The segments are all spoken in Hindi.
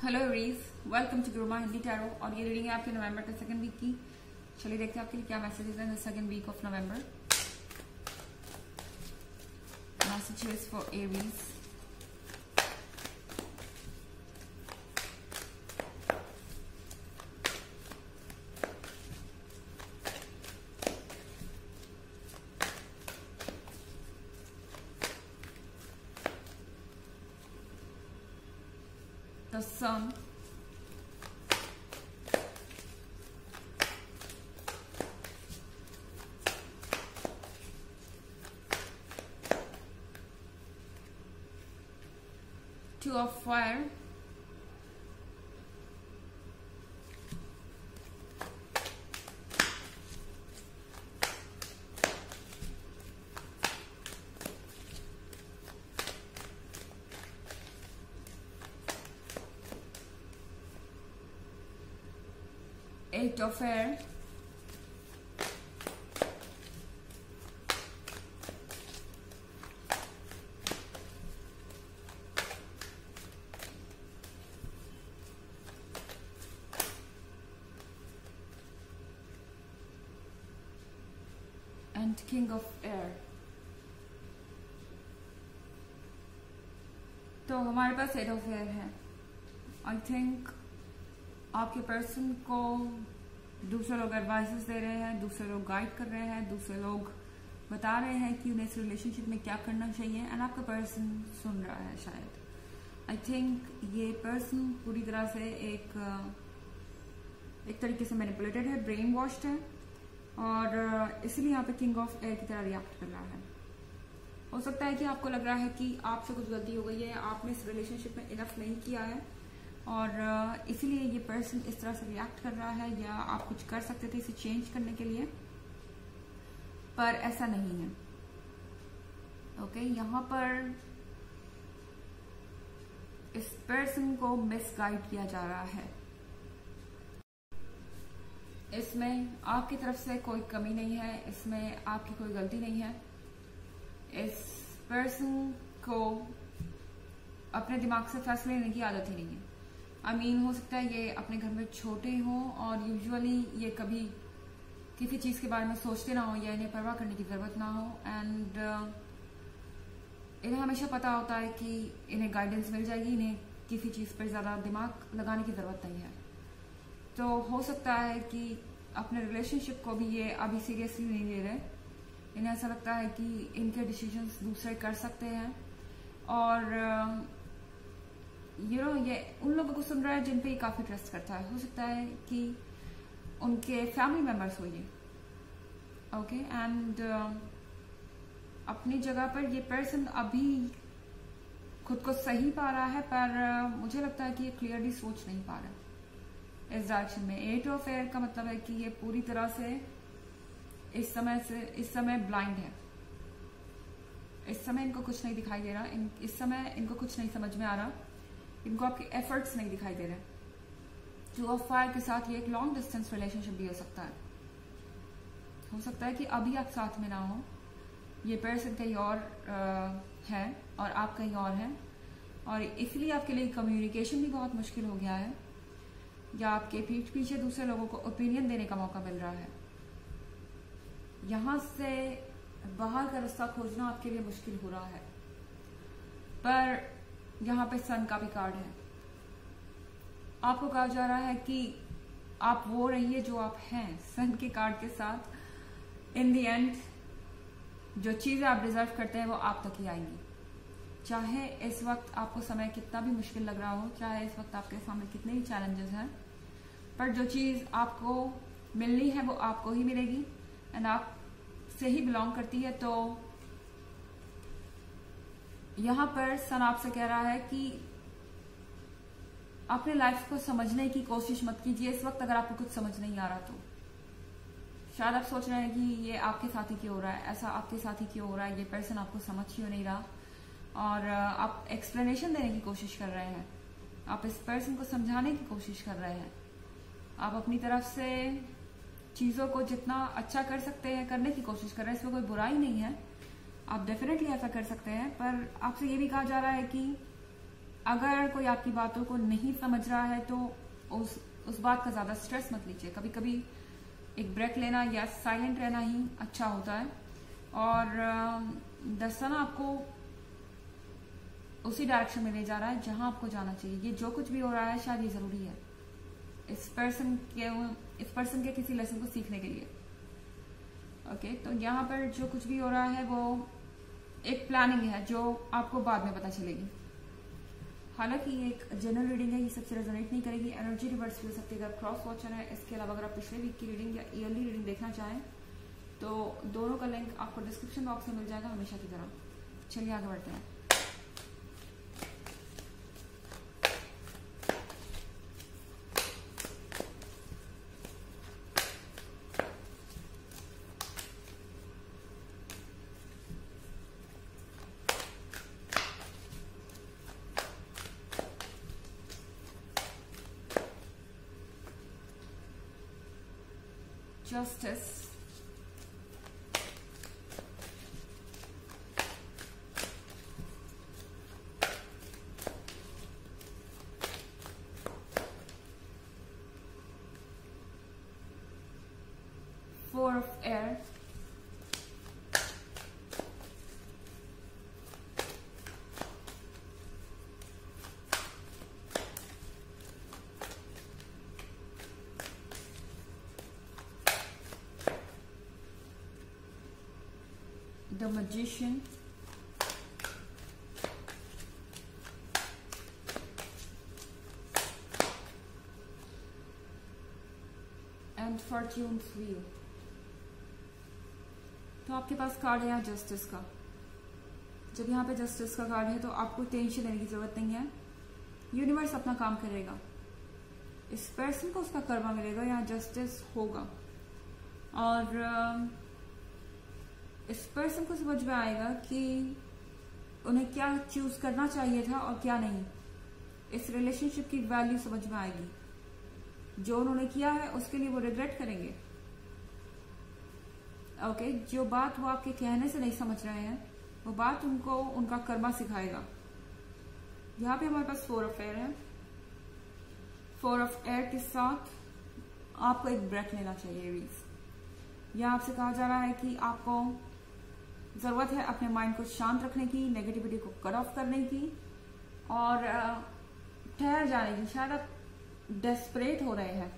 Hello everyone, welcome to Guruma Hindi tarot. और ये रीडिंग है आपके नवंबर के सेकंड वीक की। चलिए देखते हैं आपके लिए क्या मैसेजेस हैं second week of November. Messages for Aries. The Sun, Two of Fire, Eight of Air, and King of Air। तो हमारे पास एट ऑफ एयर है। आई थिंक आपके पर्सन को दूसरे लोग एडवाइसेस दे रहे हैं, दूसरे लोग गाइड कर रहे हैं, दूसरे लोग बता रहे हैं कि उन्हें इस रिलेशनशिप में क्या करना चाहिए, एंड आपका पर्सन सुन रहा है शायद। आई थिंक ये पर्सन पूरी तरह से एक तरीके से मैनिपुलेटेड है, ब्रेन वॉश्ड है, और इसलिए यहाँ पे किंग ऑफ एयर की तरह रिएक्ट कर रहा है। हो सकता है कि आपको लग रहा है कि आपसे कुछ गलती हो गई है, आपने इस रिलेशनशिप में इनफ नहीं किया है, और इसीलिए ये पर्सन इस तरह से रिएक्ट कर रहा है, या आप कुछ कर सकते थे इसे चेंज करने के लिए, पर ऐसा नहीं है। ओके, यहाँ पर इस पर्सन को मिसगाइड किया जा रहा है। इसमें आपकी तरफ से कोई कमी नहीं है, इसमें आपकी कोई गलती नहीं है। इस पर्सन को अपने दिमाग से फैसले लेने की आदत ही नहीं है। हो सकता है ये अपने घर में छोटे हों और यूजुअली ये कभी किसी चीज के बारे में सोचते ना हो, या इन्हें परवाह करने की जरूरत ना हो, एंड इन्हें हमेशा पता होता है कि इन्हें गाइडेंस मिल जाएगी, इन्हें किसी चीज पर ज्यादा दिमाग लगाने की जरूरत नहीं है। तो हो सकता है कि अपने रिलेशनशिप को भी ये अभी सीरियसली नहीं ले रहे। इन्हें ऐसा लगता है कि इनके डिसीजंस दूसरे कर सकते हैं, और ये उन लोगों को सुन रहा है जिन पे ये काफी ट्रस्ट करता है। हो सकता है कि उनके फैमिली मेंबर्स हो ये। ओके, एंड अपनी जगह पर ये पर्सन अभी खुद को सही पा रहा है, पर मुझे लगता है कि ये क्लियरली सोच नहीं पा रहा इस डायरेक्शन में। एट ऑफ एयर का मतलब है कि ये पूरी तरह से इस समय ब्लाइंड है। इस समय इनको कुछ नहीं दिखाई दे रहा, इस समय इनको कुछ नहीं समझ में आ रहा, इनको आपके एफर्ट्स नहीं दिखाई दे रहे। टू ऑफ फायर के साथ ये एक लॉन्ग डिस्टेंस रिलेशनशिप भी हो सकता है। हो सकता है कि अभी आप साथ में ना हो, ये पर्सन कहीं और है और आप कहीं और हैं, और इसलिए आपके लिए कम्युनिकेशन भी बहुत मुश्किल हो गया है, या आपके पीठ पीछे दूसरे लोगों को ओपिनियन देने का मौका मिल रहा है। यहां से बाहर का रास्ता खोजना आपके लिए मुश्किल हो रहा है, पर यहाँ पे सन का भी कार्ड है। आपको कहा जा रहा है कि आप वो रहिए जो आप हैं। सन के कार्ड के साथ इन द एंड जो चीजें आप डिजर्व करते हैं वो आप तक ही आएंगी। चाहे इस वक्त आपको समय कितना भी मुश्किल लग रहा हो, चाहे इस वक्त आपके सामने कितने भी चैलेंजेस हैं, पर जो चीज आपको मिलनी है वो आपको ही मिलेगी, एंड आप से ही बिलोंग करती है। तो यहां पर सन आपसे कह रहा है कि अपने लाइफ को समझने की कोशिश मत कीजिए इस वक्त। अगर आपको कुछ समझ नहीं आ रहा तो शायद आप सोच रहे हैं कि ये आपके साथ ही क्यों हो रहा है, ऐसा आपके साथ ही क्यों हो रहा है, ये पर्सन आपको समझ क्यों नहीं रहा, और आप एक्सप्लेनेशन देने की कोशिश कर रहे हैं, आप इस पर्सन को समझाने की कोशिश कर रहे हैं, आप अपनी तरफ से चीजों को जितना अच्छा कर सकते हैं करने की कोशिश कर रहे हैं। इसमें कोई बुराई नहीं है, आप डेफिनेटली ऐसा कर सकते हैं, पर आपसे ये भी कहा जा रहा है कि अगर कोई आपकी बातों को नहीं समझ रहा है तो उस बात का ज्यादा स्ट्रेस मत लीजिए। कभी कभी एक ब्रेक लेना या साइलेंट रहना ही अच्छा होता है, और दर्शन आपको उसी डायरेक्शन में ले जा रहा है जहां आपको जाना चाहिए। ये जो कुछ भी हो रहा है शायद ये जरूरी है इस पर्सन के किसी लेसन को सीखने के लिए। ओके, तो यहाँ पर जो कुछ भी हो रहा है वो एक प्लानिंग है जो आपको बाद में पता चलेगी। हालांकि ये एक जनरल रीडिंग है, ये सबसे रेजोनेट नहीं करेगी। एनर्जी रिवर्स भी हो सकती है अगर क्रॉस वॉचर है। इसके अलावा अगर आप पिछले वीक की रीडिंग या ईयरली रीडिंग देखना चाहें तो दोनों का लिंक आपको डिस्क्रिप्शन बॉक्स में मिल जाएगा हमेशा की तरह। चलिए आगे बढ़ते हैं। Justice, Four of Air, the Magician, and Fortune's Wheel। तो आपके पास कार्ड है यहाँ जस्टिस का। जब यहाँ पे जस्टिस का कार्ड है तो आपको टेंशन लेने की जरूरत नहीं है। यूनिवर्स अपना काम करेगा, इस पर्सन को उसका कर्मा मिलेगा, यहाँ जस्टिस होगा, और इस पर्सन को समझ में आएगा कि उन्हें क्या चूज करना चाहिए था और क्या नहीं। इस रिलेशनशिप की वैल्यू समझ में आएगी। जो उन्होंने किया है उसके लिए वो रिग्रेट करेंगे। ओके, जो बात वो आपके कहने से नहीं समझ रहे हैं वो बात उनको उनका कर्मा सिखाएगा। यहाँ पे हमारे पास 4 ऑफ एयर है। 4 ऑफ एयर के साथ आपको एक ब्रेक लेना चाहिए। एरीज, यहाँ आपसे कहा जा रहा है कि आपको जरूरत है अपने माइंड को शांत रखने की, नेगेटिविटी को कट ऑफ करने की और ठहर जाने की। शायद आप डेस्परेट हो रहे हैं।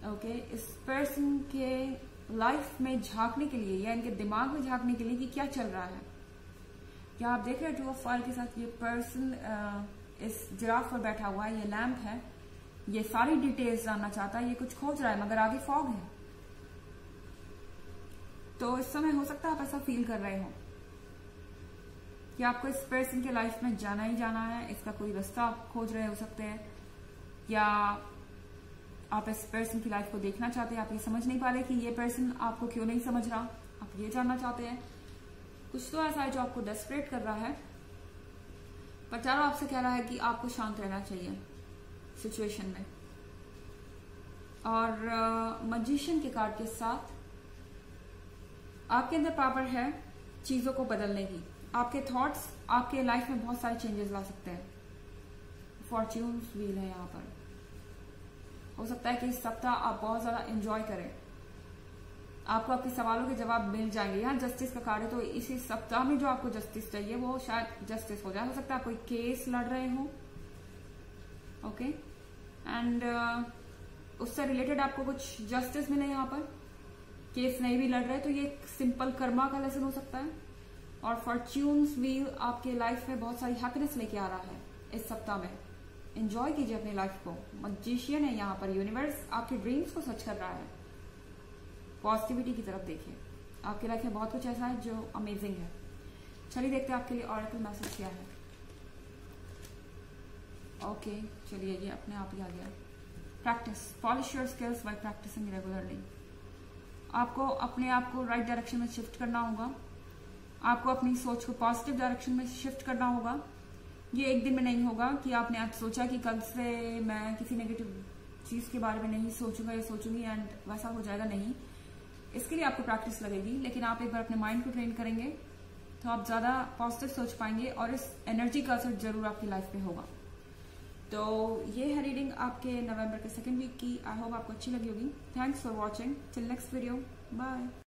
ओके, इस पर्सन के लाइफ में झांकने के लिए या इनके दिमाग में झांकने के लिए कि क्या चल रहा है। क्या आप देख रहे हैं 2 ऑफ फायर के साथ ये पर्सन इस जिराफ पर बैठा हुआ है, ये लैंप है, ये सारी डिटेल्स जानना चाहता है, ये कुछ खोज रहा है मगर आगे फॉग है। तो इस समय हो सकता है आप ऐसा फील कर रहे हो कि आपको इस पर्सन के लाइफ में जाना ही जाना है। इसका कोई रास्ता आप खोज रहे हो सकते हैं, या आप इस पर्सन की लाइफ को देखना चाहते हैं। आप ये समझ नहीं पा रहे कि ये पर्सन आपको क्यों नहीं समझ रहा, आप ये जानना चाहते हैं। कुछ तो ऐसा है जो आपको डेस्परेट कर रहा है, पर चारों आपसे कह रहा है कि आपको शांत रहना चाहिए सिचुएशन में। और मैजिशियन के कार्ड के साथ आपके अंदर पावर है चीजों को बदलने की। आपके थॉट्स आपके लाइफ में बहुत सारे चेंजेस ला सकते हैं। फॉर्च्यून्स व्हील है यहाँ पर। हो सकता है कि इस सप्ताह आप बहुत ज्यादा एंजॉय करें, आपको आपके सवालों के जवाब मिल जाएंगे। यहाँ जस्टिस का कार्ड है, तो इसी सप्ताह में जो आपको जस्टिस चाहिए वो शायद जस्टिस हो जाए। हो सकता है आप कोई केस लड़ रहे हो, ओके, एंड उससे रिलेटेड आपको कुछ जस्टिस मिले। यहाँ पर केस नहीं भी लड़ रहे तो ये एक सिंपल कर्मा का लेसन हो सकता है। और फॉर्च्यून्स व्हील आपके लाइफ में बहुत सारी हैप्पीनेस लेके आ रहा है इस सप्ताह में। एंजॉय कीजिए अपनी लाइफ को। मैजिशियन है यहाँ पर, यूनिवर्स आपके ड्रीम्स को सच कर रहा है। पॉजिटिविटी की तरफ देखिए, आपकी लाइफ में बहुत कुछ ऐसा है जो अमेजिंग है। चलिए देखते हैं आपके लिए ऑरेकल मैसेज क्या है। ओके, चलिए ये अपने आप ही आ गया। Practice, polish your skills by practising regularly. आपको अपने आप को राइट डायरेक्शन में शिफ्ट करना होगा। आपको अपनी सोच को पॉजिटिव डायरेक्शन में शिफ्ट करना होगा। ये एक दिन में नहीं होगा कि आपने आज सोचा कि कल से मैं किसी नेगेटिव चीज के बारे में नहीं सोचूंगा या सोचूंगी एंड वैसा हो जाएगा। नहीं, इसके लिए आपको प्रैक्टिस लगेगी, लेकिन आप एक बार अपने माइंड को ट्रेन करेंगे तो आप ज्यादा पॉजिटिव सोच पाएंगे और इस एनर्जी का असर जरूर आपकी लाइफ पे होगा। तो ये है रीडिंग आपके नवंबर के 2nd वीक की। आई होप आपको अच्छी लगी होगी। Thanks for watching. Till next video, bye.